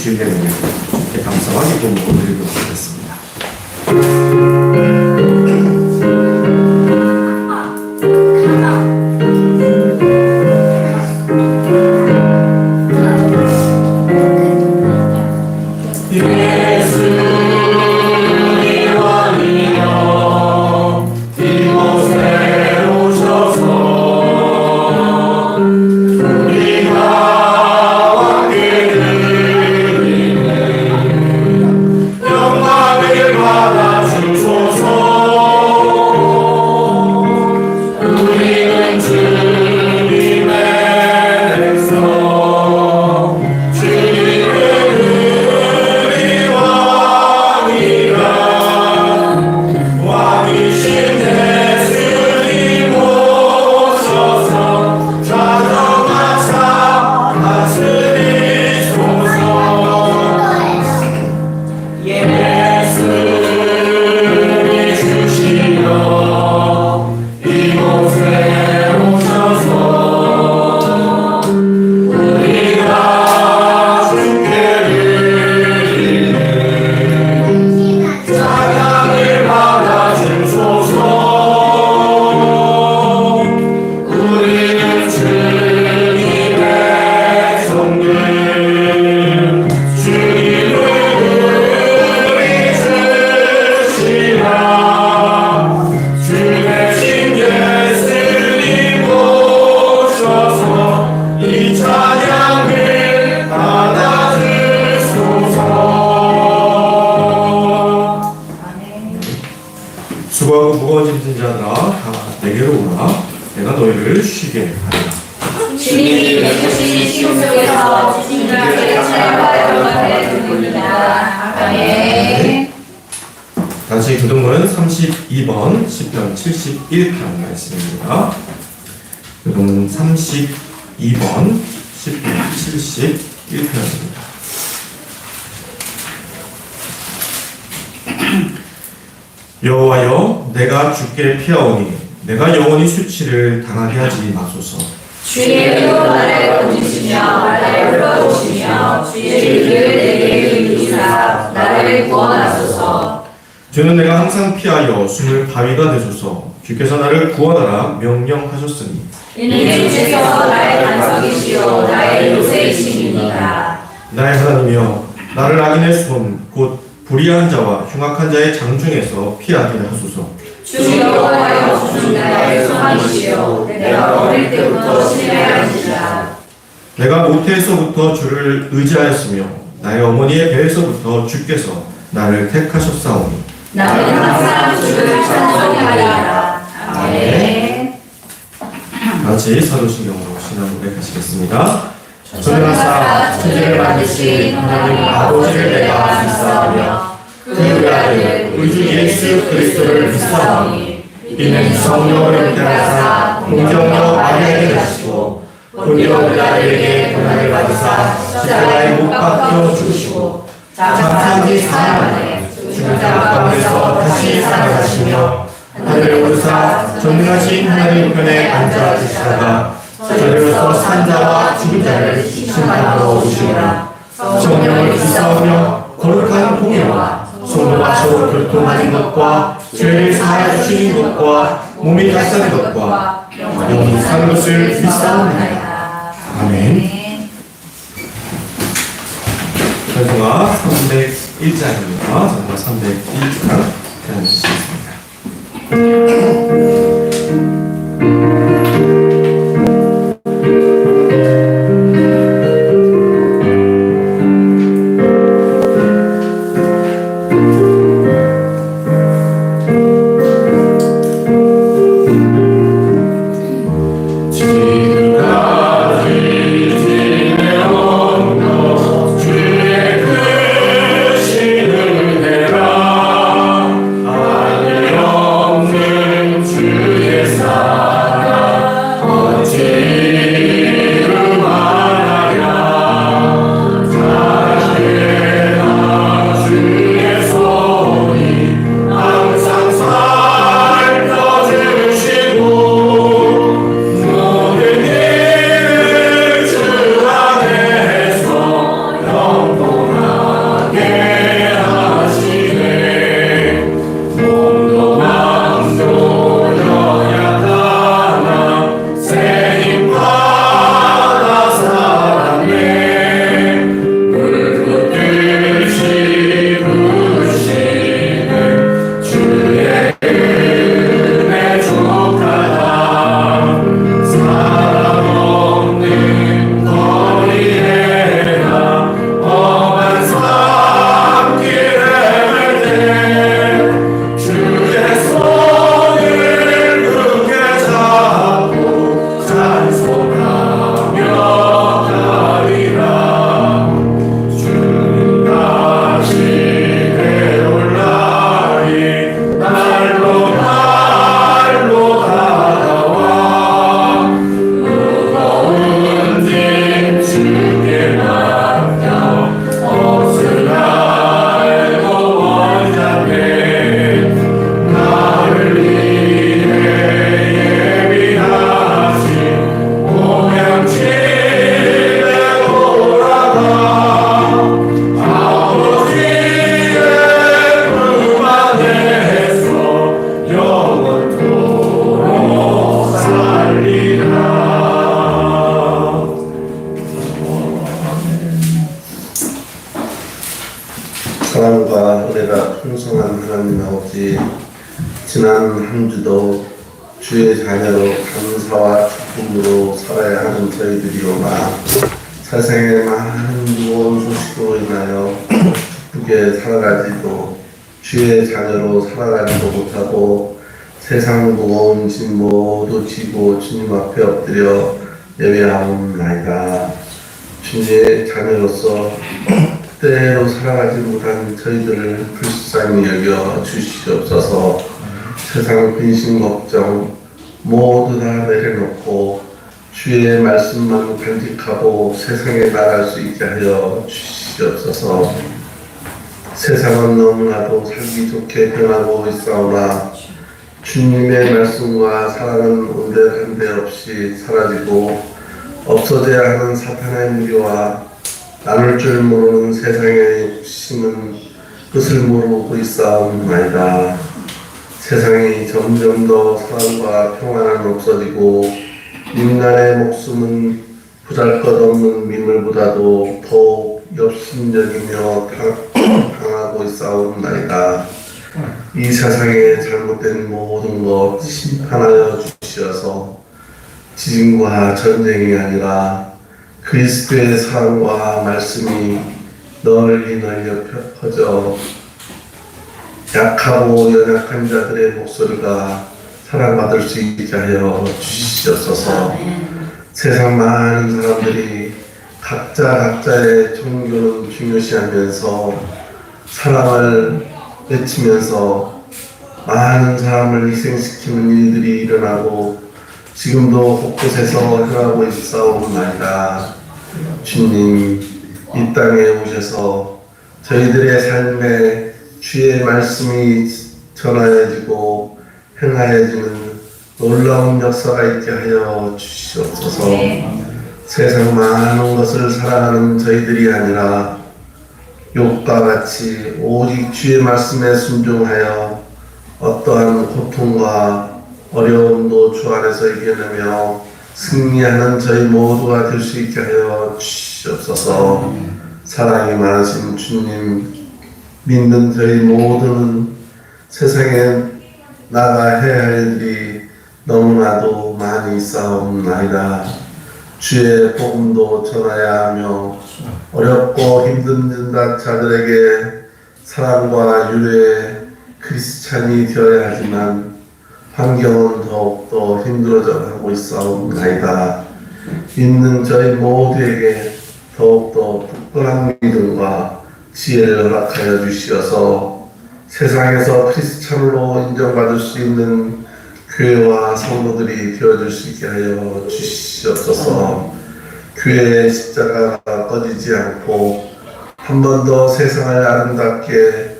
주일에는 감사하게 보내드리도록 하겠습니다. 주소 주시길 바랍니다. 주님이 주신 시험 속에서 주님께 찬양과 영광을 돌립니다. 아멘. 다시 교동문 32번 시편 71편 말씀입니다. 교동문 32번 시편 71편입니다. 여호와여, 내가 주께 피하오니 내가 영원히 수치를 당하게 하지 마소서. 주의 로 나를 건지시며 나를 불러오시며 주의 길을 내게 이르사 나를 구원하소서. 주는 내가 항상 피하여 숨을 바위가 되소서. 주께서 나를 구원하라 명령하셨으니 이는 주께서 나의 반석이시요 나의 요새이심이니라. 나의 하나님이여, 나를 악인의 손 곧 불의한 자와 흉악한 자의 장중에서 피하게 하소서. 주 여호와여, 주는 나의 소망이시요 내가 어릴 때부터 신뢰하는지라. 내가 모태에서부터 주를 의지하였으며 나의 어머니의 배에서부터 주께서 나를 택하셨사오니 나는 항상 주를 찬송하리라. 아멘. 같이 사도신경으로 신앙 고백하시겠습니다. 전능하사 천지를 만드신 하나님 아버지를 내가 믿사오며 그 아들 우리 주 예수 그리스도를 믿사오니 이는 성령을 인하사 공정녀 마리아에게 나시고 본디오 빌라도에게 고난을 받으사 십자가에 못 박혀 죽으시고 장사한 지 사흘 만에 죽은 자 가운데서 다시 살아나시며 하늘에 오르사 전능하신 하나님 편에 앉아 계시다가 저리로서 산자와 죽은 자를 심판하러 오시리라. 성령을 믿사오며 거룩한 공예와 손으로 아시고 교통하는 것과 죄를 사하여 주시는 것과 몸이 다스리는 것과 영원히 사는 것을 믿사옵나이다. 아멘. 전송아 301장입니다. 전송아 301장 해주시겠습니다. 사랑과 은혜가 풍성한 하나님 아버지, 지난 한 주도 주의 자녀로 감사와 기쁨으로 살아야 하는 저희들이로나 세상의 많은 무거운 소식으로 인하여 기쁘게 살아가지도 주의 자녀로 살아가지도 못하고 세상 무거운 짐 모두 지고 주님 앞에 엎드려 예배하옵나이다. 주님의 자녀로서 때로 살아가지 못한 저희들을 불쌍히 여겨 주시옵소서. 세상 근심 걱정 모두 다 내려놓고 주의 말씀만 간직하고 세상에 나갈 수 있게 하여 주시옵소서. 세상은 너무나도 살기 좋게 변하고 있사오나 주님의 말씀과 사랑은 온데간데 없이 사라지고 없어져야 하는 사탄의 무리와 나눌 줄 모르는 세상의 욕심은 끝을 모르고 있사옵나이다. 세상이 점점 더 사랑과 평안은 없어지고 인간의 목숨은 보잘것없는 민물보다도 더욱 역심적이며 강하고 있사옵나이다. 이 세상의 잘못된 모든 것 심판하여 주시어서 지진과 전쟁이 아니라 그리스도의 사랑과 말씀이 널리 퍼져 약하고 연약한 자들의 목소리가 사랑받을 수 있게 하여 주시옵소서. 세상 많은 사람들이 각자의 종교는 중요시하면서 사랑을 외치면서 많은 사람을 희생시키는 일들이 일어나고 지금도 곳곳에서 행하고 있사옵나이다. 주님, 이 땅에 오셔서 저희들의 삶에 주의 말씀이 전하여지고 행하여지는 놀라운 역사가 있게 하여 주시옵소서. 세상 많은 것을 사랑하는 저희들이 아니라 욕과 같이 오직 주의 말씀에 순종하여 어떠한 고통과 어려움도 주 안에서 이겨내며 승리하는 저희 모두가 될 수 있게 하여 주시옵소서. 사랑이 많으신 주님, 믿는 저희 모두는 세상에 나가 해야 할 일이 너무나도 많이 있사옵나이다. 주의 복음도 전하야 하며 어렵고 힘든 자들에게 사랑과 유래의 크리스찬이 되어야 하지만 환경은 더욱더 힘들어져 가고 있사옵나이다. 있는 저희 모두에게 더욱더 굳건한 믿음과 지혜를 허락하여 주시어서 세상에서 크리스찬으로 인정받을 수 있는 교회와 성도들이 되어줄 수 있게 하여 주시옵소서. 교회의 십자가가 꺼지지 않고 한 번 더 세상을 아름답게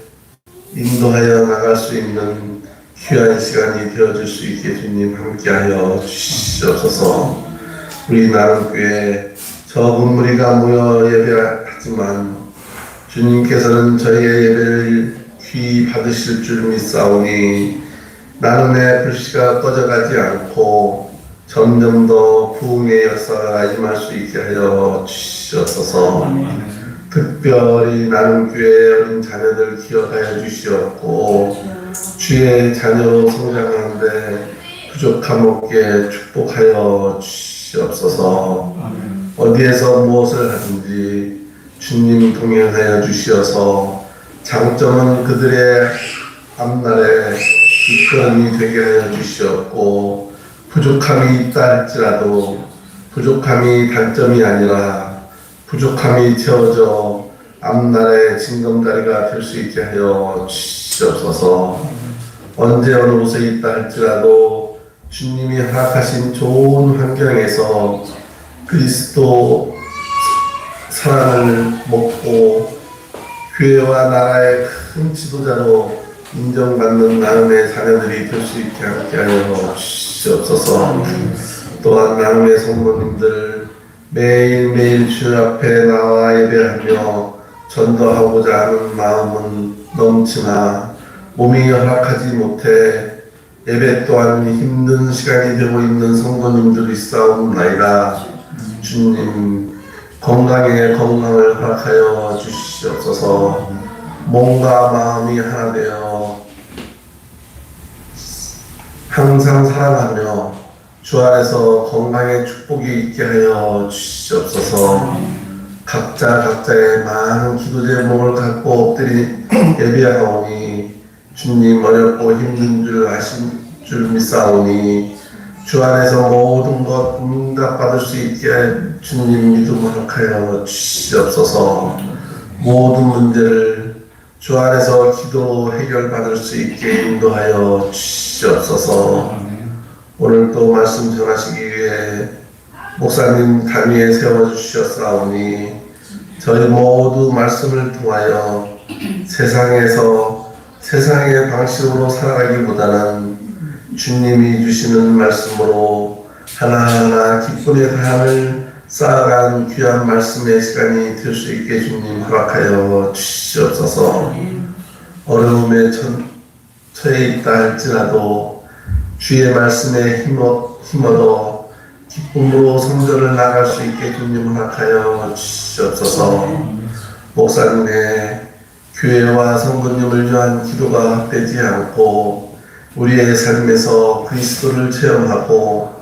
인도하여 나갈 수 있는 귀한 시간이 되어줄 수 있게 주님 함께하여 주시옵소서. 우리 나눔교회 적은 무리가 모여 예배하지만 주님께서는 저희의 예배를 귀히 받으실 줄 믿사오니 나눔의 불씨가 꺼져가지 않고 점점 더 부흥의 역사가 임할 수 있게 하여 주시옵소서. 특별히 나눔교회 어린 자녀들 기억하여 주시옵고 주의 자녀로 성장하는데 부족함 없게 축복하여 주시옵소서. 어디에서 무엇을 하든지 주님 동행하여 주시어서 장점은 그들의 앞날에 이끌음이 되게 하여 주시옵고 부족함이 있다 할지라도 부족함이 단점이 아니라 부족함이 채워져 앞날의 징검다리가 될 수 있게 하여 주시옵소서. 언제 어느 곳에 있다 할지라도 주님이 허락하신 좋은 환경에서 그리스도 사랑을 먹고 교회와 나라의 큰 지도자로 인정받는 나눔의 자녀들이 될 수 있게 함께하여 주시옵소서. 또한 나눔의 성도님들 매일매일 주 앞에 나와 예배하며 전도하고자 하는 마음은 넘치나 몸이 허락하지 못해 예배 또한 힘든 시간이 되고 있는 성도님들이 있사옵나이다. 주님, 건강에 건강을 허락하여 주시옵소서. 몸과 마음이 하나 되어 항상 사랑하며 주 안에서 건강의 축복이 있게 하여 주시옵소서. 각자의 많은 기도 제목을 갖고 엎드리 예배하오니 주님 어렵고 힘든 줄 아신 줄 믿사오니 주 안에서 모든 것 응답받을 수 있게 주님 믿음 허락하여 주시옵소서. 모든 문제를 주 안에서 기도로 해결받을 수 있게 인도하여 주시옵소서. 오늘도 말씀 전하시기 위해 목사님 단위에 세워주셨사오니 저희 모두 말씀을 통하여 세상에서 세상의 방식으로 살아가기보다는 주님이 주시는 말씀으로 하나하나 기쁨의 삶을 쌓아가는 귀한 말씀의 시간이 될 수 있게 주님 허락하여 주시옵소서. 어려움에 처해 있다 할지라도 주의 말씀에 힘얻어 기쁨으로 성전을 나갈 수 있게 주님 허락하여 주시옵소서. 목사님의 교회와 성도님을 위한 기도가 헛되지 않고 우리의 삶에서 그리스도를 체험하고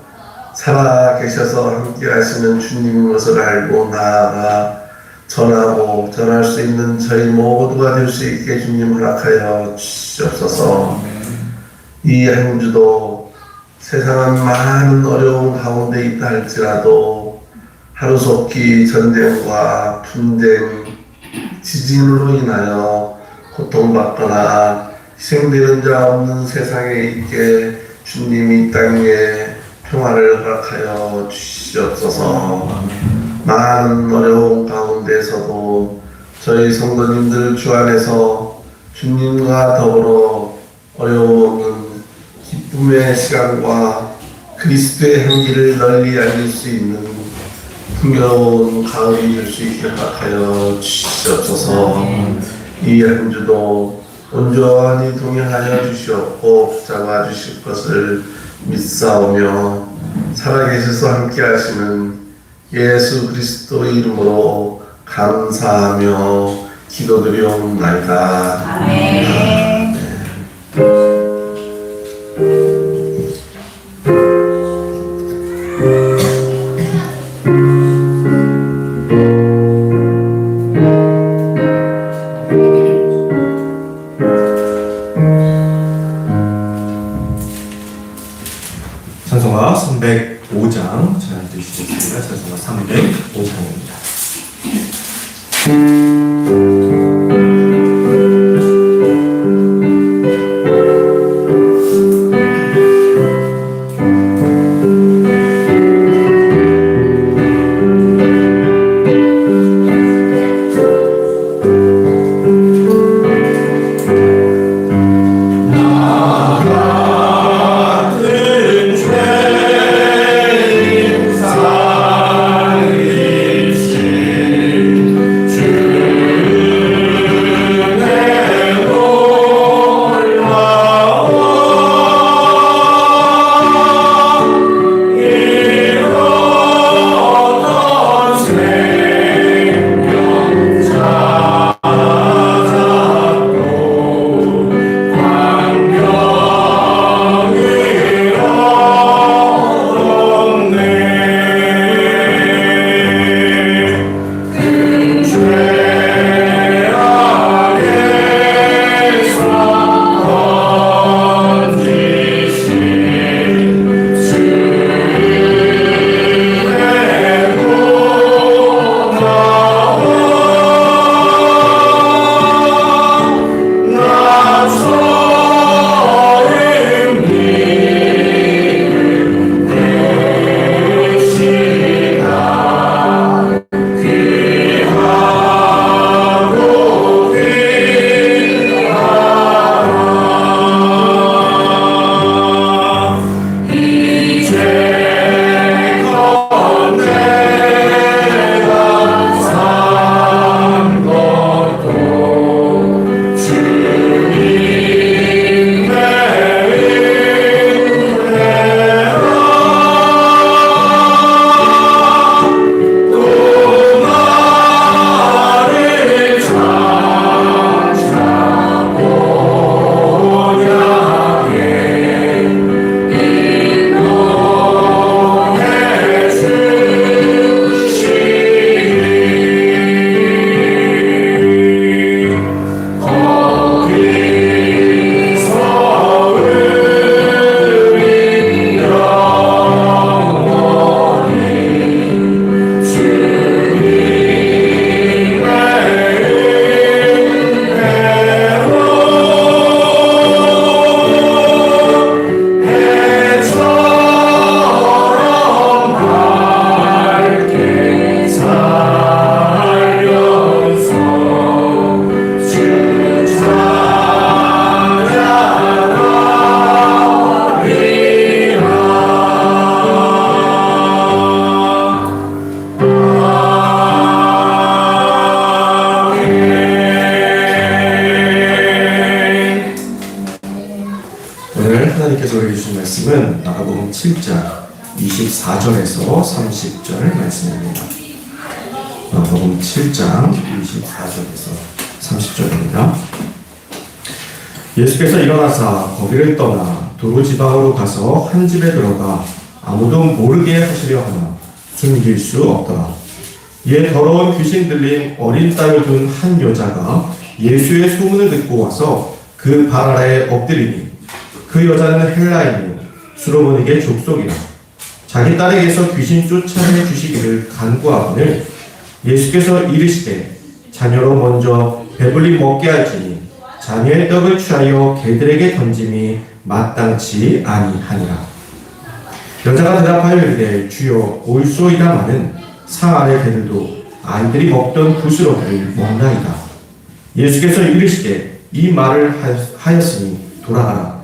살아 계셔서 함께 하시는 주님인 것을 알고 나아가 전하고 전할 수 있는 저희 모두가 될 수 있게 주님 허락하여 주시옵소서. 이 한 주도 세상은 많은 어려움 가운데 있다 할지라도 하루속히 전쟁과 분쟁, 지진으로 인하여 고통받거나 희생되는 자 없는 세상에 있게 주님이 땅에 평화를 허락하여 주시옵소서. 많은 어려움 가운데서도 저희 성도님들 주 안에서 주님과 더불어 어려움 없는 기쁨의 시간과 그리스도의 향기를 널리 알릴 수 있는 풍요로운 가을이 될 수 있게 허락하여 주시옵소서. 이 한 주도 온전히 동행하여 주시옵고 붙잡아 주실 것을 믿사오며 살아계셔서 함께 하시는 예수 그리스도의 이름으로 감사하며 기도드리옵나이다. 아멘. 찬송가 305장 잘 드시겠습니다. 찬송가 305장입니다. 주 7장 24절에서 30절 말씀입니다. 마가복음 7장 24절에서 30절입니다. 예수께서 일어나사 거기를 떠나 도로 지방으로 가서 한 집에 들어가 아무도 모르게 하시려 하나 숨길 수 없더라. 이에 더러운 귀신 들린 어린 딸을 둔 한 여자가 예수의 소문을 듣고 와서 그 발 아래에 엎드리니 그 여자는 헬라인이요 수로보니게 족속이라. 자기 딸에게서 귀신 쫓아내 주시기를 간구하거늘 예수께서 이르시되 자녀로 먼저 배불리 먹게 할지니 자녀의 떡을 취하여 개들에게 던짐이 마땅치 아니하니라. 여자가 대답하여 이르되 주여 올소이다마는 상 아래 개들도 아이들이 먹던 부스러기를 먹나이다. 예수께서 이르시되 이 말을 하였으니 돌아가라.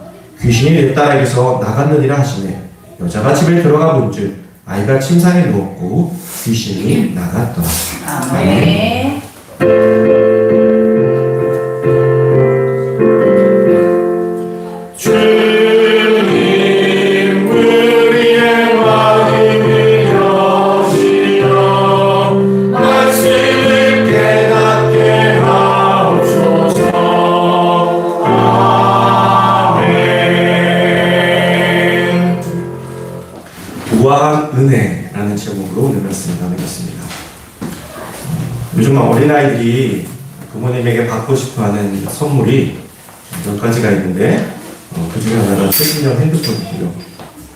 귀신이 내 딸에게서 나갔느니라 하시매 여자가 집에 들어가 본즉 아이가 침상에 누웠고 귀신이 나갔더라. 아멘. 우아한 은혜라는 제목으로 오늘 말씀을 나누겠습니다. 요즘 어린아이들이 부모님에게 받고 싶어하는 선물이 몇 가지가 있는데 그 중에 하나가 최신형 핸드폰이고요.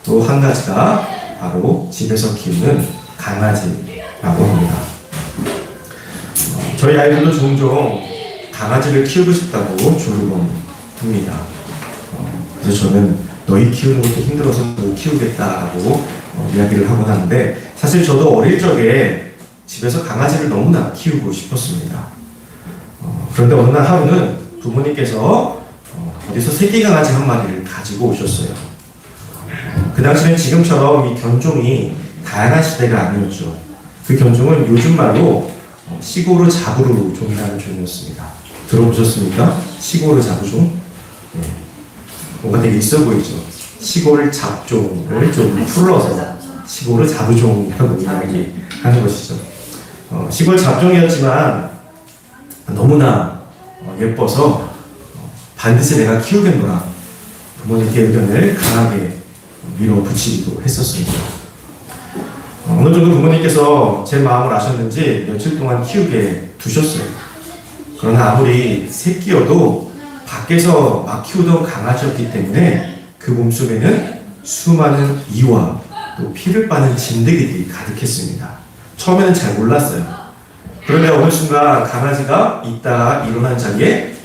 또 한 가지가 바로 집에서 키우는 강아지라고 합니다. 저희 아이들도 종종 강아지를 키우고 싶다고 조르곤 합니다. 그래서 저는 너희 키우는 것도 힘들어서 못 키우겠다라고 이야기를 하곤 하는데 사실 저도 어릴 적에 집에서 강아지를 너무나 키우고 싶었습니다. 그런데 어느 날 하루는 부모님께서 어디서 새끼 강아지 한 마리를 가지고 오셨어요. 그 당시는 지금처럼 이 견종이 다양한 시대가 아니었죠. 그 견종은 요즘 말로 시고르 자부르 종이라는 종이었습니다. 들어보셨습니까? 시고르 자부종? 네. 뭔가 되게 있어 보이죠? 시골 잡종을 좀 풀러서 시골을 잡종이라고 이야기하는 것이죠. 시골 잡종이었지만 너무나 예뻐서 반드시 내가 키우겠노라 부모님께 의견을 강하게 밀어붙이기도 했었습니다. 어느 정도 부모님께서 제 마음을 아셨는지 며칠 동안 키우게 두셨어요. 그러나 아무리 새끼여도 밖에서 막 키우던 강아지였기 때문에 그 몸속에는 수많은 이와 또 피를 빠는 진드기들이 가득했습니다. 처음에는 잘 몰랐어요. 그런데 어느 순간 강아지가 있다가 일어난 자리에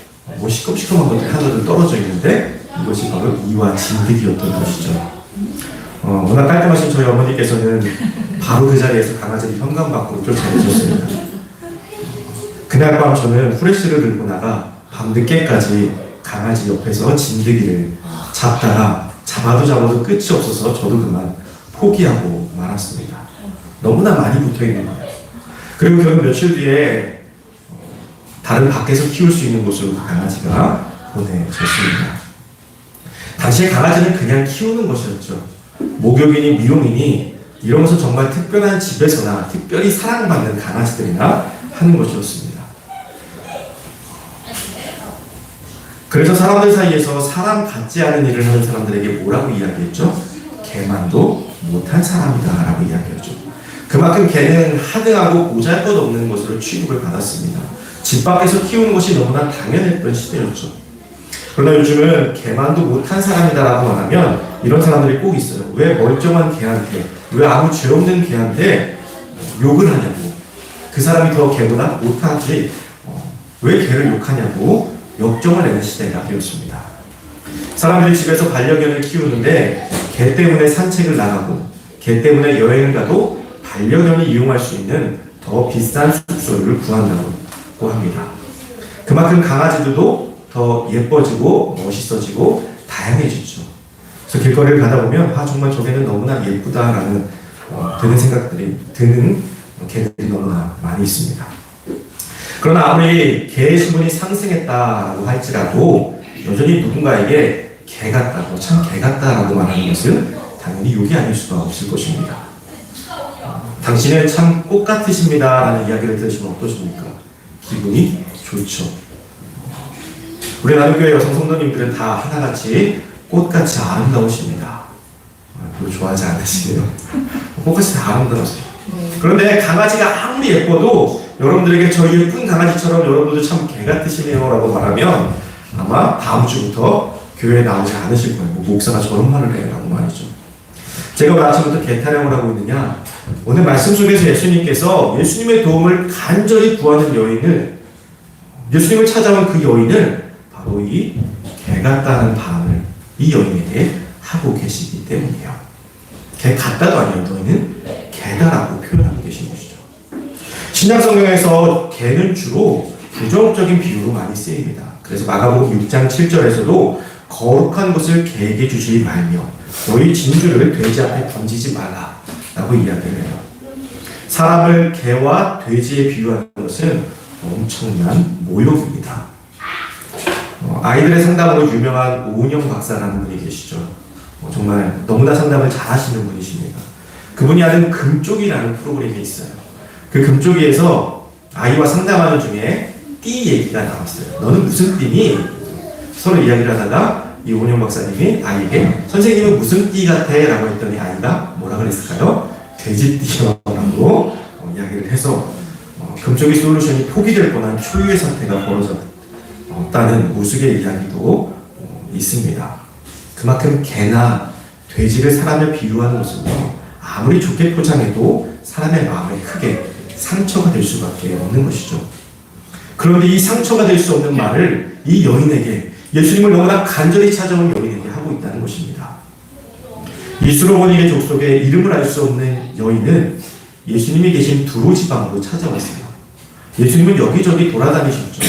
시큼시큼한 것들이 하나둘 떨어져 있는데 이것이 바로 이와 진드기였던 것이죠. 워낙 깔끔하신 저희 어머니께서는 바로 그 자리에서 강아지를 현관 밖으로 쫓아내셨습니다. 그날 밤 저는 후레쉬를 들고 나가 밤늦게까지 강아지 옆에서 진드기를 잡다가 잡아도 끝이 없어서 저도 그만 포기하고 말았습니다. 너무나 많이 붙어있는 거예요. 그리고 결국 며칠 뒤에 다른 밖에서 키울 수 있는 곳으로 그 강아지가 보내졌습니다. 당시에 강아지는 그냥 키우는 것이었죠. 목욕이니 미용이니 이러면서 정말 특별한 집에서나 특별히 사랑받는 강아지들이나 하는 것이었습니다. 그래서 사람들 사이에서 사람 같지 않은 일을 하는 사람들에게 뭐라고 이야기했죠? 개만도 못한 사람이다 라고 이야기했죠. 그만큼 개는 하등하고 보잘것없는 것으로 취급을 받았습니다. 집 밖에서 키우는 것이 너무나 당연했던 시대였죠. 그러나 요즘은 개만도 못한 사람이다 라고 말하면 이런 사람들이 꼭 있어요. 왜 멀쩡한 개한테, 왜 아무 죄 없는 개한테 욕을 하냐고, 그 사람이 더 개보다 못하지 왜 개를 욕하냐고 역정을 내는 시대가 되었습니다. 사람들이 집에서 반려견을 키우는데 개 때문에 산책을 나가고 개 때문에 여행을 가도 반려견이 이용할 수 있는 더 비싼 숙소를 구한다고 합니다. 그만큼 강아지들도 더 예뻐지고 멋있어지고 다양해지죠. 그래서 길거리를 가다 보면 정말 저게는 너무나 예쁘다라는 드는 생각들이 드는 개들이 너무나 많이 있습니다. 그러나 아무리 개의 신분이 상승했다고 할지라도 여전히 누군가에게 개 같다고, 참 개 같다라고 말하는 것은 당연히 욕이 아닐 수가 없을 것입니다. 당신은 참 꽃 같으십니다 라는 이야기를 들으시면 어떠십니까? 기분이 좋죠. 우리 나눔교회 여성 성도님들은 다 하나같이 꽃같이 아름다우십니다. 별로 좋아하지 않으시네요. 꽃같이 다 아름다우세요. 그런데 강아지가 아무리 예뻐도 여러분들에게 저 예쁜 강아지처럼 여러분들도 참 개 같으시네요 라고 말하면 아마 다음 주부터 교회에 나오지 않으실 거예요. 목사가 저런 말을 해요 라고 말이죠. 제가 왜 아침부터 개 타령을 하고 있느냐? 오늘 말씀 속에서 예수님께서 예수님의 도움을 간절히 구하는 여인을, 예수님을 찾아온 그 여인을 바로 이 개 같다는 반응을 이 여인에게 하고 계시기 때문이에요. 개 같다도 아니에요. 너희는 개다라고 표현하고 계신 것이죠. 신약 성경에서 개는 주로 부정적인 비유로 많이 쓰입니다. 그래서 마가복음 6장 7절에서도 거룩한 것을 개에게 주지 말며 너희 진주를 돼지 앞에 던지지 마라 라고 이야기를 해요. 사람을 개와 돼지에 비유하는 것은 엄청난 모욕입니다. 아이들의 상담으로 유명한 오은영 박사라는 분이 계시죠. 정말 너무나 상담을 잘하시는 분이십니다. 그분이 하는 금쪽이라는 프로그램이 있어요. 그 금쪽이에서 아이와 상담하는 중에 띠 얘기가 나왔어요. 너는 무슨 띠니? 서로 이야기를 하다가 이 오은영 박사님이 아이에게 선생님은 무슨 띠 같아? 라고 했더니 아이가 뭐라 그랬을까요? 돼지띠요 라고 이야기를 해서 금쪽이 솔루션이 포기될 뻔한 초유의 사태가 벌어졌다는 우스개 이야기도 있습니다. 그만큼 개나 돼지를 사람에 비유하는 것은요, 아무리 좋게 포장해도 사람의 마음에 크게 상처가 될 수밖에 없는 것이죠. 그런데 이 상처가 될 수 없는 말을 이 여인에게, 예수님을 너무나 간절히 찾아온 여인에게 하고 있다는 것입니다. 이스라엘의 족속에 이름을 알 수 없는 여인은 예수님이 계신 두로 지방으로 찾아왔어요. 예수님은 여기저기 돌아다니셨죠.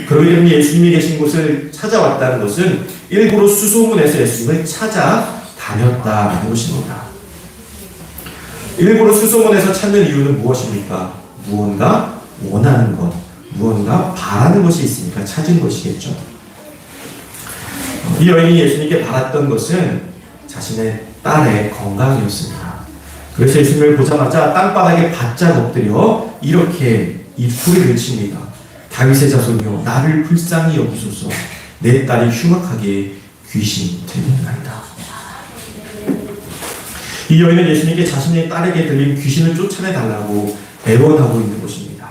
그러기 때문에 예수님이 계신 곳을 찾아왔다는 것은 일부러 수소문해서 예수님을 찾아다녔다는 것입니다. 일부러 수소문해서 찾는 이유는 무엇입니까? 무언가 원하는 것, 무언가 바라는 것이 있으니까 찾은 것이겠죠. 이 여인이 예수님께 바랐던 것은 자신의 딸의 건강이었습니다. 그래서 예수님을 보자마자 땅바닥에 바짝 엎드려 이렇게 이 소리를 칩니다. 다윗의 자손이여 나를 불쌍히 여기소서. 내 딸이 흉악하게 귀신이 들린다이다. 이 여인은 예수님께 자신의 딸에게 들린 귀신을 쫓아내달라고 애원하고 있는 것입니다.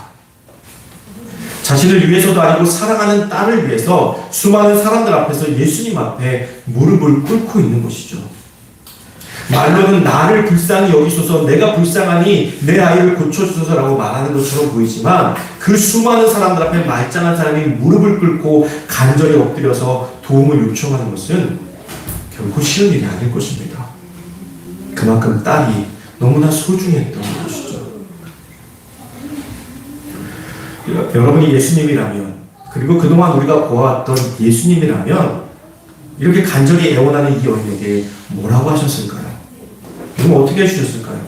자신을 위해서도 아니고 사랑하는 딸을 위해서 수많은 사람들 앞에서 예수님 앞에 무릎을 꿇고 있는 것이죠. 말로는 나를 불쌍히 여기소서, 내가 불쌍하니 내 아이를 고쳐주소서라고 말하는 것처럼 보이지만 그 수많은 사람들 앞에 말짱한 사람이 무릎을 꿇고 간절히 엎드려서 도움을 요청하는 것은 결코 쉬운 일이 아닐 것입니다. 그만큼 딸이 너무나 소중했던 것이죠. 여러분이 예수님이라면, 그리고 그동안 우리가 보아왔던 예수님이라면 이렇게 간절히 애원하는 이 여인에게 뭐라고 하셨을까요? 그럼 어떻게 해주셨을까요?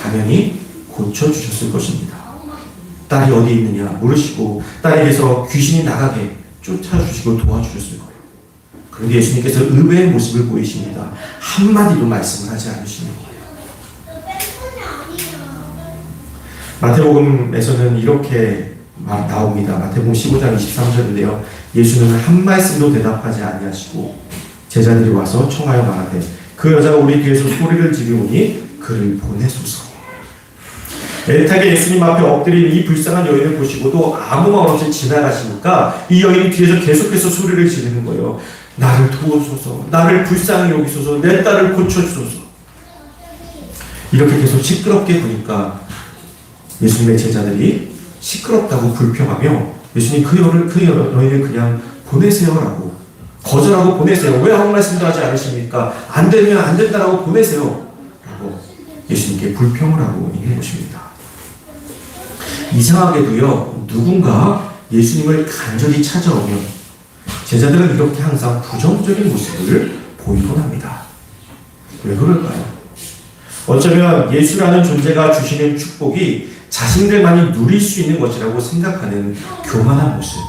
당연히 고쳐주셨을 것입니다. 딸이 어디 있느냐 모르시고 딸에게서 귀신이 나가게 쫓아주시고 도와주셨을 거예요. 그런데 예수님께서 의외의 모습을 보이십니다. 한마디도 말씀을 하지 않으시는 거예요. 마태복음에서는 이렇게 나옵니다. 마태복음 15장 23절인데요. 예수는 한 말씀도 대답하지 아니하시고 제자들이 와서 청하여 말하되 그 여자가 우리 뒤에서 소리를 지르오니 그를 보내소서. 애타게 예수님 앞에 엎드린 이 불쌍한 여인을 보시고도 아무 말 없이 지나가시니까 이 여인이 뒤에서 계속해서 소리를 지르는 거예요. 나를 도우소서, 나를 불쌍히 여기소서, 내 딸을 고쳐주소서. 이렇게 계속 시끄럽게 보니까 예수님의 제자들이 시끄럽다고 불평하며 예수님 그 여인을 그냥 보내세요라고, 거절하고 보내세요. 왜 아무 말씀도 하지 않으십니까? 안 되면 안 된다라고 보내세요 라고 예수님께 불평을 하고 있는 것입니다. 이상하게도요, 누군가 예수님을 간절히 찾아오면 제자들은 이렇게 항상 부정적인 모습을 보이곤 합니다. 왜 그럴까요? 어쩌면 예수라는 존재가 주시는 축복이 자신들만이 누릴 수 있는 것이라고 생각하는 교만한 모습.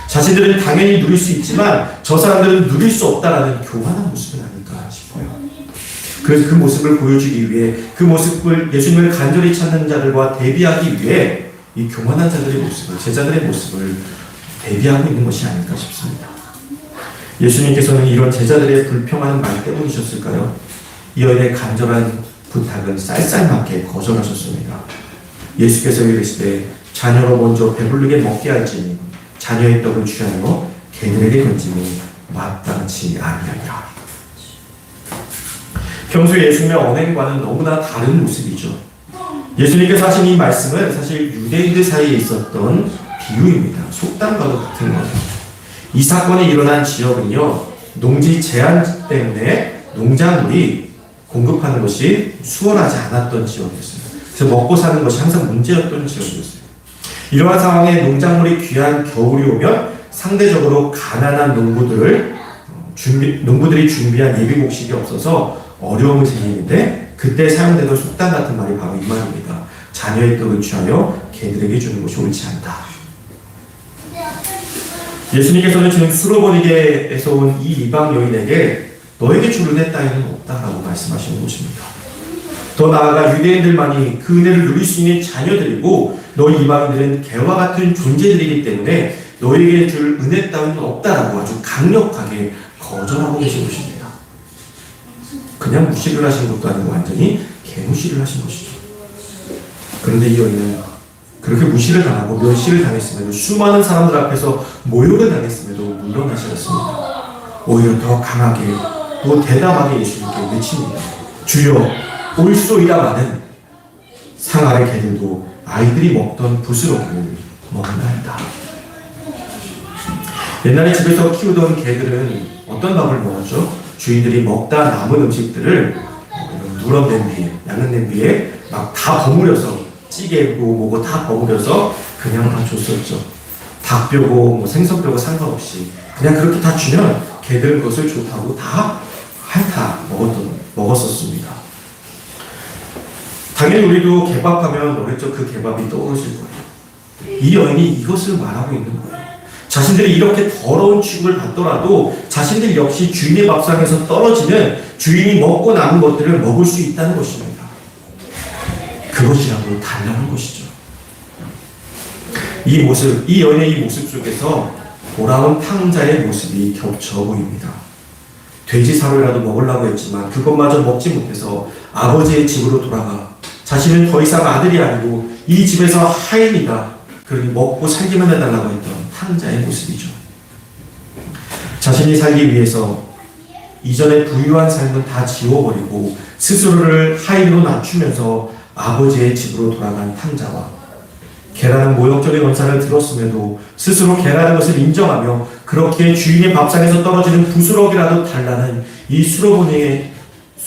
자신들은 당연히 누릴 수 있지만 저 사람들은 누릴 수 없다라는 교만한 모습은 아닐까 싶어요. 그래서 그 모습을 보여주기 위해 그 모습을 예수님을 간절히 찾는 자들과 대비하기 위해 이 교만한 자들의 모습을, 제자들의 모습을 대비하고 있는 것이 아닐까 싶습니다. 예수님께서는 이런 제자들의 불평하는 말 때문이셨을까요? 이 여인의 간절한 부탁은 쌀쌀맞게 거절하셨습니다. 예수께서 이르시되 자녀로 먼저 배부르게 먹게 할지니 자녀의 떡을 취하여 개들에게 던짐이 마땅치 아니하리라. 평소 예수님의 언행과는 너무나 다른 모습이죠. 예수님께서 하신 이 말씀은 사실 유대인들 사이에 있었던 비유입니다. 속담과도 같은 거예요. 이 사건이 일어난 지역은요, 농지 제한 때문에 농작물이 공급하는 것이 수월하지 않았던 지역이었어요. 그래서 먹고 사는 것이 항상 문제였던 지역이었어요. 이러한 상황에 농작물이 귀한 겨울이 오면 상대적으로 가난한 농부들이 준비한 예비 곡식이 없어서 어려움을 생기는데, 그때 사용되던 속담 같은 말이 바로 이 말입니다. 자녀의 떡을 취하여 개들에게 주는 것이 옳지 않다. 예수님께서는 지금 수로보니게에서 온 이 이방 여인에게 너에게 주를 내 따위는 없다라고 말씀하시는 것입니다. 더 나아가 유대인들만이 그 은혜를 누릴 수 있는 자녀들이고 너희 이방인들은 개와 같은 존재들이기 때문에 너에게 줄 은혜 따위는 없다라고 아주 강력하게 거절하고 계신 것입니다. 그냥 무시를 하신 것도 아니고 완전히 개무시를 하신 것이죠. 그런데 이 여인은 그렇게 무시를 당하고 멸시를 당했음에도, 수많은 사람들 앞에서 모욕을 당했음에도 물러나셨습니다. 오히려 더 강하게, 더 대담하게 예수님께 외칩니다. 주여 올소이다마는 상 아래 개들도 아이들이 먹던 부스러기를 먹나이다. 옛날에 집에서 키우던 개들은 어떤 밥을 먹었죠? 주인들이 먹다 남은 음식들을 누런 냄비, 양은 냄비에 막 다 버무려서, 찌개고 뭐고 다 버무려서 그냥 다 줬었죠. 닭뼈고 뭐 생선뼈고 상관없이 그냥 그렇게 다 주면 개들은 그것을 좋다고 다 핥아 먹었었습니다. 당연히 우리도 개밥하면 어렸죠. 그 개밥이 떠오르실 거예요. 이 여인이 이것을 말하고 있는 거예요. 자신들이 이렇게 더러운 취급을 받더라도 자신들 역시 주인의 밥상에서 떨어지는, 주인이 먹고 남은 것들을 먹을 수 있다는 것입니다. 그것이라도 달라는 것이죠. 이 모습, 이 여인의 이 모습 속에서 돌아온 탕자의 모습이 겹쳐 보입니다. 돼지 사료라도 먹으려고 했지만 그것마저 먹지 못해서 아버지의 집으로 돌아가 자신은 더 이상 아들이 아니고 이 집에서 하인이다, 그러니 먹고 살기만 해달라고 했던 탕자의 모습이죠. 자신이 살기 위해서 이전에 부유한 삶은 다 지워버리고 스스로를 하인으로 낮추면서 아버지의 집으로 돌아간 탕자와, 개라는 모욕적인 언사를 들었음에도 스스로 개라는 것을 인정하며 그렇게 주인의 밥상에서 떨어지는 부스러기라도 달라는 이 수로보니게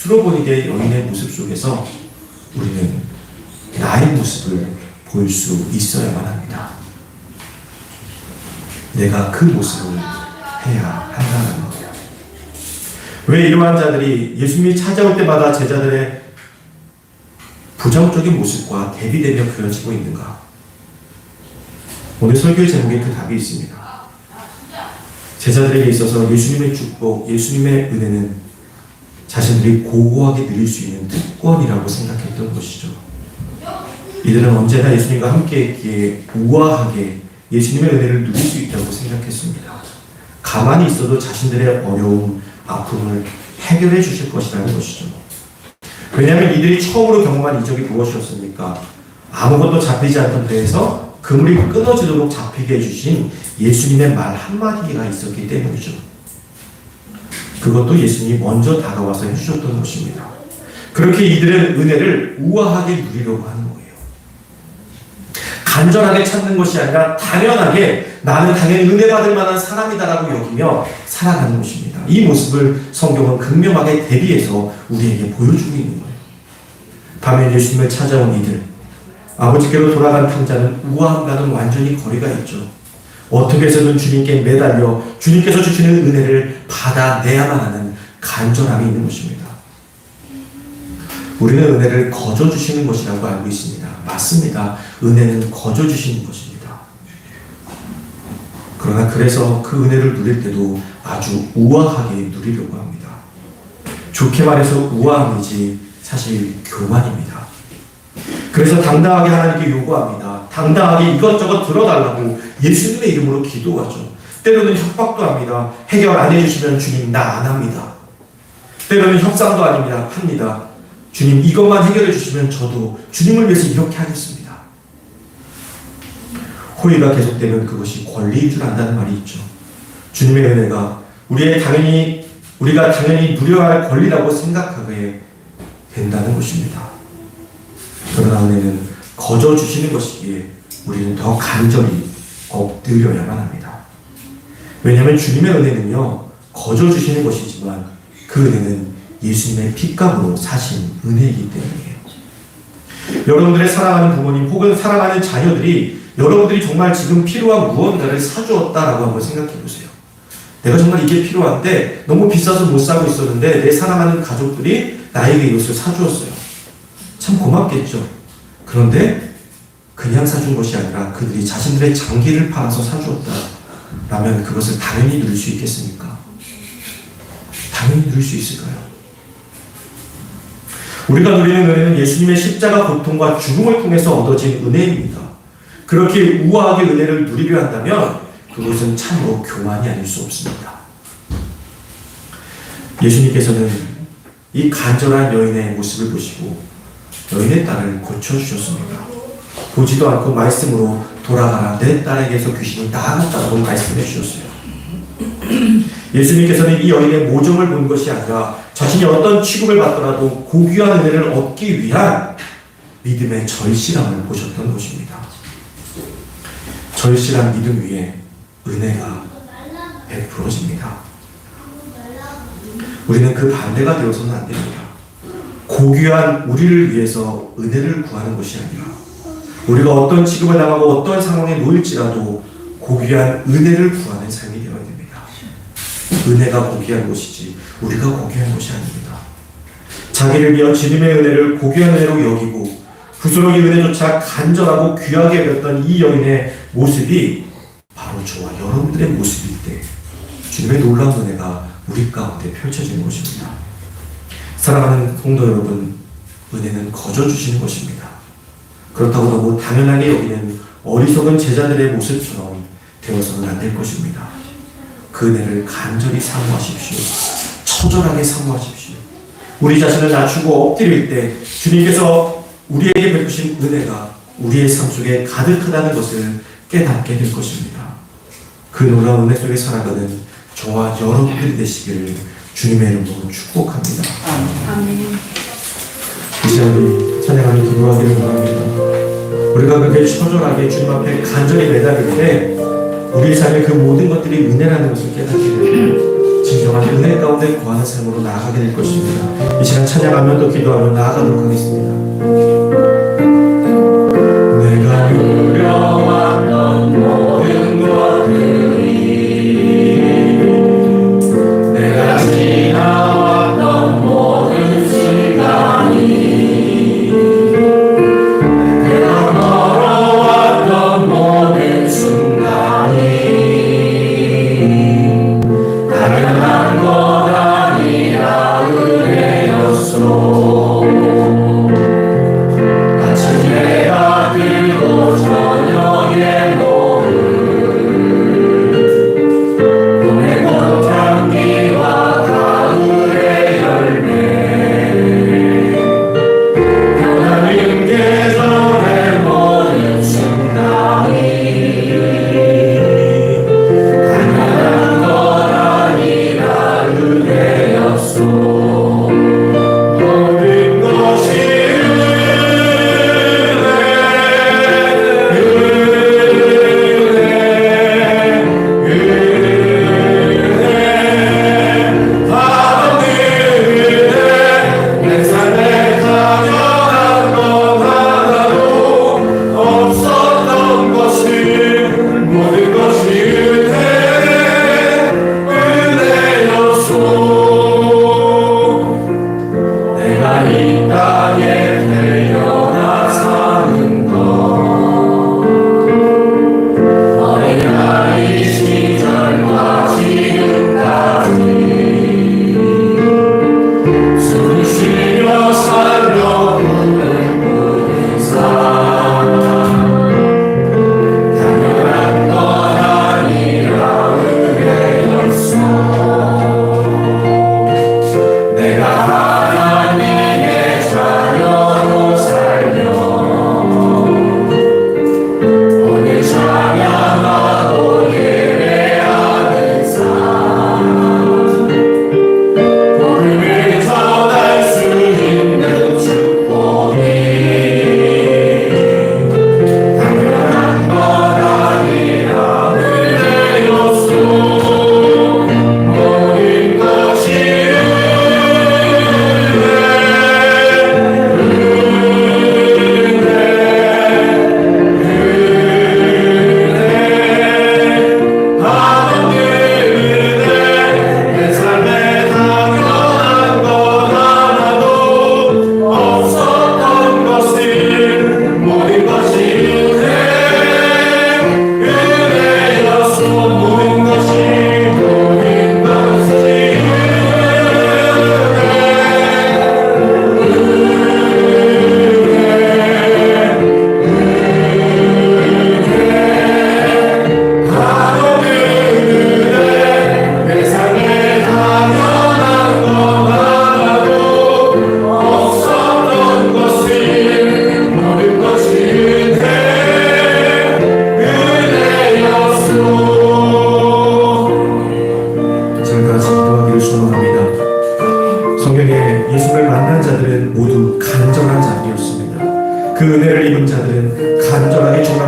여인의 모습 속에서 우리는 나의 모습을 볼 수 있어야만 합니다. 내가 그 모습을 해야 한다는 거예요. 왜 이러한 자들이 예수님이 찾아올 때마다 제자들의 부정적인 모습과 대비되며 그려지고 있는가? 오늘 설교의 제목에 그 답이 있습니다. 제자들에게 있어서 예수님의 축복, 예수님의 은혜는 자신들이 고고하게 누릴 수 있는 특권이라고 생각했던 것이죠. 이들은 언제나 예수님과 함께 있기에 우아하게 예수님의 은혜를 누릴 수 있다고 생각했습니다. 가만히 있어도 자신들의 어려움, 아픔을 해결해 주실 것이라는 것이죠. 왜냐하면 이들이 처음으로 경험한 이적이 무엇이었습니까? 아무것도 잡히지 않던 배에서 그물이 끊어지도록 잡히게 해주신 예수님의 말 한마디가 있었기 때문이죠. 그것도 예수님이 먼저 다가와서 해주셨던 것입니다. 그렇게 이들은 은혜를 우아하게 누리려고 하는 거예요. 간절하게 찾는 것이 아니라 당연하게 나는 당연히 은혜 받을 만한 사람이다라고 여기며 살아가는 것입니다. 이 모습을 성경은 극명하게 대비해서 우리에게 보여주고 있는 거예요. 밤에 예수님을 찾아온 이들, 아버지께로 돌아간 탕자는 우아함과는 완전히 거리가 있죠. 어떻게 해서든 주님께 매달려 주님께서 주시는 은혜를 받아내야만 하는 간절함이 있는 것입니다. 우리는 은혜를 거저 주시는 것이라고 알고 있습니다. 맞습니다. 은혜는 거저 주시는 것입니다. 그러나 그래서 그 은혜를 누릴 때도 아주 우아하게 누리려고 합니다. 좋게 말해서 우아함이지 사실 교만입니다. 그래서 당당하게 하나님께 요구합니다. 당당하게 이것저것 들어달라고 예수님의 이름으로 기도하죠. 때로는 협박도 합니다. 해결 안 해주시면 주님 나 안 합니다. 때로는 협상도 아닙니다. 합니다. 주님 이것만 해결해 주시면 저도 주님을 위해서 이렇게 하겠습니다. 호의가 계속되면 그것이 권리인 줄 안다는 말이 있죠. 주님의 은혜가 우리가 당연히 누려야 할 권리라고 생각하게 된다는 것입니다. 그러나 은혜는 거저 주시는 것이기에 우리는 더 간절히 엎드려야만 합니다. 왜냐하면 주님의 은혜는요, 거저 주시는 것이지만 그 은혜는 예수님의 핏값으로 사신 은혜이기 때문이에요. 여러분들의 사랑하는 부모님 혹은 사랑하는 자녀들이 여러분들이 정말 지금 필요한 무언가를 사주었다라고 한번 생각해 보세요. 내가 정말 이게 필요한데 너무 비싸서 못 사고 있었는데 내 사랑하는 가족들이 나에게 이것을 사주었어요. 참 고맙겠죠. 그런데 그냥 사준 것이 아니라 그들이 자신들의 장기를 팔아서 사주었다라면 그것을 당연히 누릴 수 있겠습니까? 당연히 누릴 수 있을까요? 우리가 누리는 은혜는 예수님의 십자가 고통과 죽음을 통해서 얻어진 은혜입니다. 그렇게 우아하게 은혜를 누리려 한다면 그것은 참으로 교만이 아닐 수 없습니다. 예수님께서는 이 간절한 여인의 모습을 보시고 여인의 딸을 고쳐주셨습니다. 보지도 않고 말씀으로 돌아가라 내 딸에게서 귀신이 나아갔다고 말씀해 주셨어요. 예수님께서는 이 여인의 모종을 본 것이 아니라 자신이 어떤 취급을 받더라도 고귀한 은혜를 얻기 위한 믿음의 절실함을 보셨던 것입니다. 절실한 믿음 위에 은혜가 베풀어집니다. 우리는 그 반대가 되어서는 안 됩니다. 고귀한 우리를 위해서 은혜를 구하는 것이 아니라 우리가 어떤 취급을 당하고 어떤 상황에 놓일지라도 고귀한 은혜를 구하는 삶이 되어야 됩니다. 은혜가 고귀한 것이지 우리가 고귀한 것이 아닙니다. 자기를 위한 주님의 은혜를 고귀한 은혜로 여기고 부스러기 은혜조차 간절하고 귀하게 여겼던 이 여인의 모습이 바로 저와 여러분들의 모습일 때 주님의 놀라운 은혜가 우리 가운데 펼쳐지는 것입니다. 사랑하는 성도 여러분, 은혜는 거저 주시는 것입니다. 그렇다고 너무 당연하게 여기는 어리석은 제자들의 모습처럼 되어서는 안 될 것입니다. 그 은혜를 간절히 사모하십시오. 처절하게 사모하십시오. 우리 자신을 낮추고 엎드릴 때 주님께서 우리에게 베푸신 은혜가 우리의 삶 속에 가득하다는 것을 깨닫게 될 것입니다. 그 놀라운 은혜 속에 살아가는 저와 여러분들이 되시기를 주님의 이름으로 축복합니다. 아멘. 이 시간에 찬양하며 기도하기를 원합니다. 우리가 그렇게 처절하게 주님 앞에 간절히 매달릴 때 우리의 삶의 그 모든 것들이 은혜라는 것을 깨닫게 되고 진정한 은혜 가운데 거하는 삶으로 나아가게 될 것입니다. 이 시간 찬양하며 또 기도하며 나아가도록 하겠습니다. 내가 누려왔던 모든 것들이 내가 지나왔던 모든 시간이 내가 걸어왔던 모든 순간이 당연한 것 아니라 은혜였소. 마치 내가 들고 전혀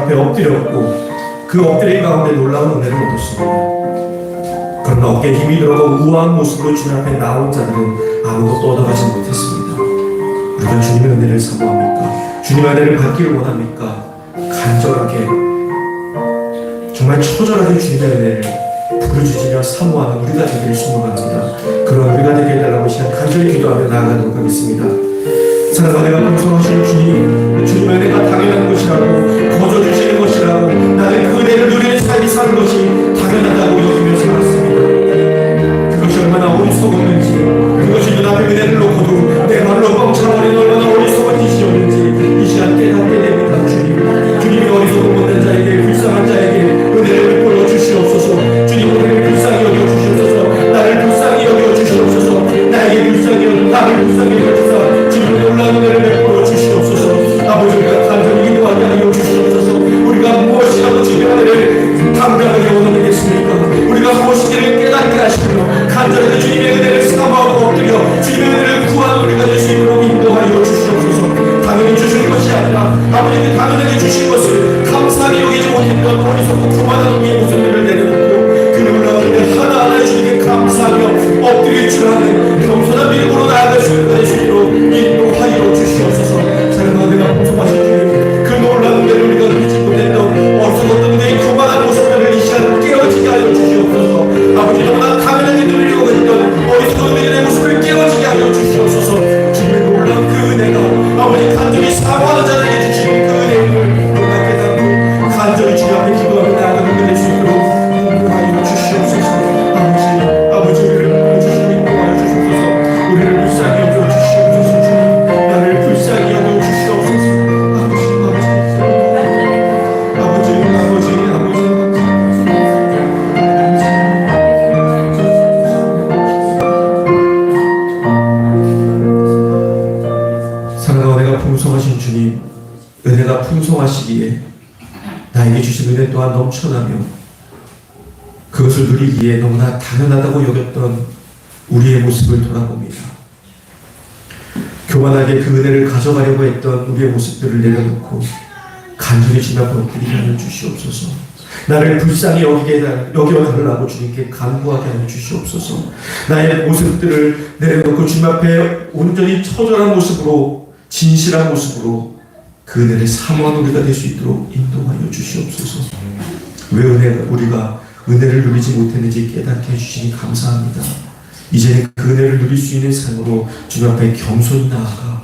앞에 엎드렸고 그 엎드림 가운데 놀라운 은혜를 얻었습니다. 그러나 어깨에 힘이 들어가고 우아한 모습으로 주님 앞에 나온 자들은 아무것도 얻어가지 못했습니다. 우리가 주님의 은혜를 사모합니까? 주님의 은혜를 받기를 원합니까? 간절하게 정말 처절하게 주님의 은혜를 부르짖으며 사모하는 우리가 되기를 소망합니다. 그런 우리가 되게 해달라고 시간 간절히 기도하며 나아가도록 하겠습니다. 사랑과 내가 풍성하신 주님, 주님의 은혜가 당연한 것이라고 거저주시는 것이라고 나는 그 은혜를 누리는 삶이 사는 것이 당연하다고 여기며 살았습니다. 그것이 얼마나 어리석었는지, 그것이 눈앞에 은혜를 놓고도 내 말로 뻥쳐버린 얼마나 어리석은 짓이었는지 이 시간 깨닫게 됩니다. 주님이 어리석은 못된 자에게, 불쌍한 자에게 은혜를 베풀어 주시옵소서. 주님 은혜를 불쌍히 여겨 주시옵소서. 나를 불쌍히 여겨 주시옵소서. 나에게 불쌍히 여겨, 나를 불쌍히 여겨 주사 주님의 놀라운 은혜를 베풀어 주시옵소서. 아버지가 간절히 기도하게 하여 주시옵소서. 우리가 무엇이라도 주님의 은혜를 담당하게 원하겠습니까? 우리가 무엇인지를 깨닫게 하시며 간절히 주님의 은혜를 사모하고 엎드려 주님의 은혜를 구하는 우리가 될 수 있도록 인도하여 주시옵소서. 당연히 주신 것이 아니라 아버지께 당연하게 주신 것을 감사하게 여기지 못했던 어리석고 교만한 우리의 모습들을 내려놓고 그 놀라운 은혜 하나하나 주님께 감사하며 엎드릴 줄 아는 겸손한 믿음으로 나아갈 수 있도록 인도하여 주시옵소서. 사랑하는 내가 풍성하신 주님, 그 놀라운 은혜를 우리가 누리지 못했던 어리석었던 우리의 교만한 모습들을 이 시간 깨어지게 하여 주시옵소서. 아버지 너무나 당연하게 누리려고 했던 어리석은 우리의 모습을 깨어지게 하여 주시옵소서. 주님의 놀라운 그 은혜가 아버지 간절히 사모하는 자에게 주신 그 은혜를 우리가 깨닫고 간절히 주님 앞에 기도하며 나아가는 그 될 수 있도록 인도하여 주시옵소서. 아버지 우리를 불러주시고 인도하여 주시옵소서. 우리를 불쌍히 여겨 주시옵소서. 주님 나를 불쌍히 여겨 주시옵소서. 풍성하신 주님, 은혜가 풍성하시기에 나에게 주신 은혜 또한 넘쳐나며 그것을 누리기에 너무나 당연하다고 여겼던 우리의 모습을 돌아봅니다. 교만하게 그 은혜를 가져가려고 했던 우리의 모습들을 내려놓고 간절히 주님 앞에 엎드리게 하여 주시옵소서. 나를 불쌍히 여겨달라고 주님께 간구하게 하여 주시옵소서. 나의 모습들을 내려놓고 주님 앞에 온전히 처절한 모습으로 진실한 모습으로 그 은혜를 사모하는 우리가 될 수 있도록 인도하여 주시옵소서. 왜 우리가 은혜를 누리지 못했는지 깨닫게 해주시니 감사합니다. 이제는 그 은혜를 누릴 수 있는 삶으로 주님 앞에 겸손히 나아가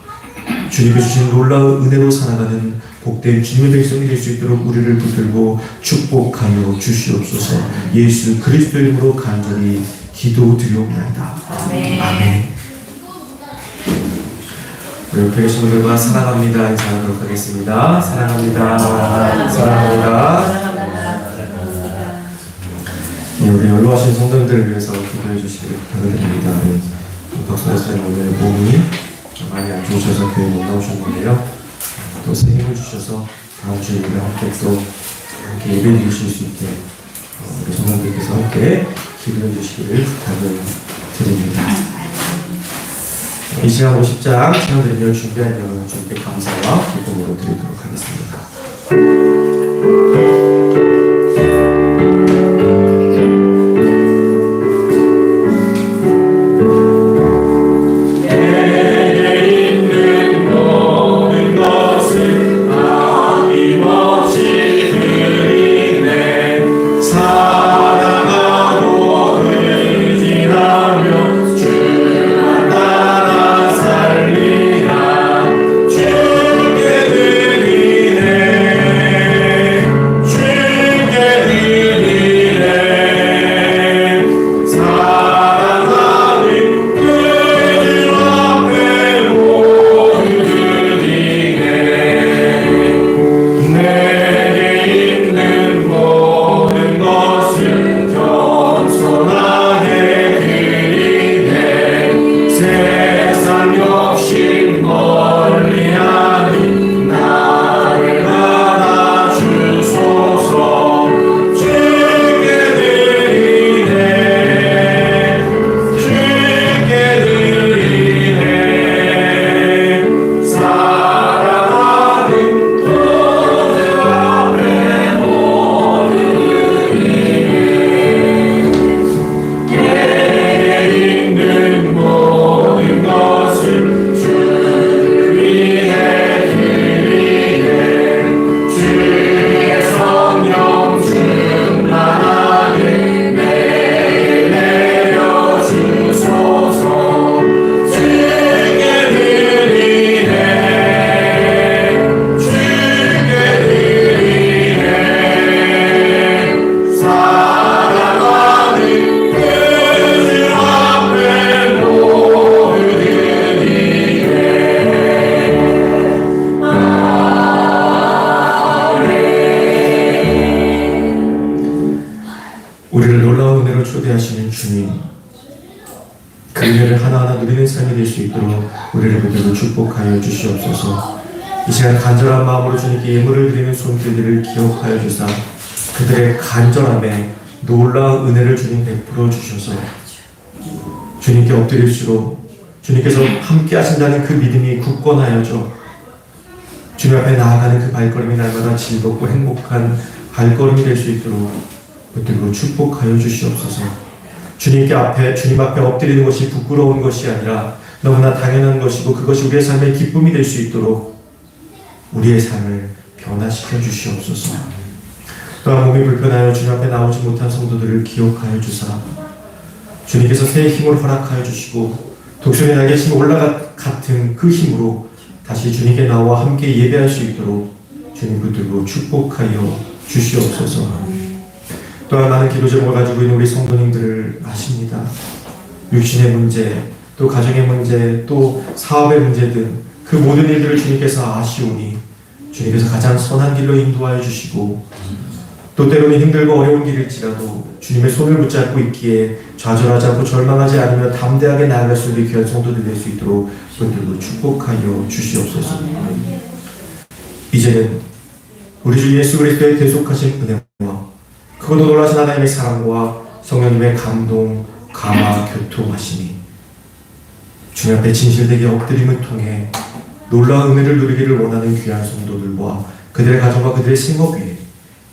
주님이 주신 놀라운 은혜로 살아가는 복된 주님의 백성이 될 수 있도록 우리를 붙들고 축복하여 주시옵소서. 예수 그리스도의 이름으로 간절히 기도드리옵나이다. 아멘. 우리 옆에 계신 분들과 사랑합니다 인사하도록 하겠습니다. 사랑합니다. 사랑합니다. 네, 우리 연로하신 성도님들을 위해서 기도해 주시길 부탁드립니다. 박수 선생님 오늘 몸이 많이 안 좋으셔서 교회 못 나오셨는데요. 또 새 힘을 주셔서 다음 주에 우리 함께 또 함께 예배 드리실 수 있게 우리 성도님들께서 함께 기도해 주시기를 부탁을 드립니다. 이 시간 50장 찬양드리며 준비한 여러분 주님께 감사와 기쁨으로 드리도록 하겠습니다. 주께 드리네 초대하시는 주님, 그 은혜를 하나하나 누리는 삶이 될 수 있도록 우리를 그대로 축복하여 주시옵소서. 이 시간 간절한 마음으로 주님께 예물을 드리는 손길들을 기억하여 주사 그들의 간절함에 놀라운 은혜를 주님 베풀어 주셔서 주님께 엎드릴수록 주님께서 함께 하신다는 그 믿음이 굳건하여져 주님 앞에 나아가는 그 발걸음이 날마다 즐겁고 행복한 발걸음이 될 수 있도록 붙들고 축복하여 주시옵소서. 주님 앞에 엎드리는 것이 부끄러운 것이 아니라 너무나 당연한 것이고 그것이 우리의 삶의 기쁨이 될 수 있도록 우리의 삶을 변화시켜 주시옵소서. 또한 몸이 불편하여 주님 앞에 나오지 못한 성도들을 기억하여 주사 주님께서 새 힘을 허락하여 주시고 독수리 날개 힘 올라같은 그 힘으로 다시 주님께 나와 함께 예배할 수 있도록 주님 붙들고 축복하여 주시옵소서. 또한 많은 기도 제목을 가지고 있는 우리 성도님들을 아십니다. 육신의 문제, 또 가정의 문제, 또 사업의 문제 등 그 모든 일들을 주님께서 아시오니 주님께서 가장 선한 길로 인도하여 주시고 또 때로는 힘들고 어려운 길일지라도 주님의 손을 붙잡고 있기에 좌절하지 않고 절망하지 않으며 담대하게 나아갈 수 있는 귀한 성도들 될 수 있도록 붙들고 축복하여 주시옵소서. 이제는 우리 주 예수 그리스도의 대속하신 은혜와 그것도 놀라신 하나님의 사랑과 성령님의 감동, 감화, 교통하심이 주님 앞에 진실되게 엎드림을 통해 놀라운 은혜를 누리기를 원하는 귀한 성도들과 그들의 가정과 그들의 생업 위에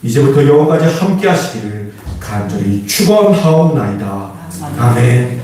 이제부터 영원까지 함께 하시기를 간절히 축원하옵나이다. 아멘.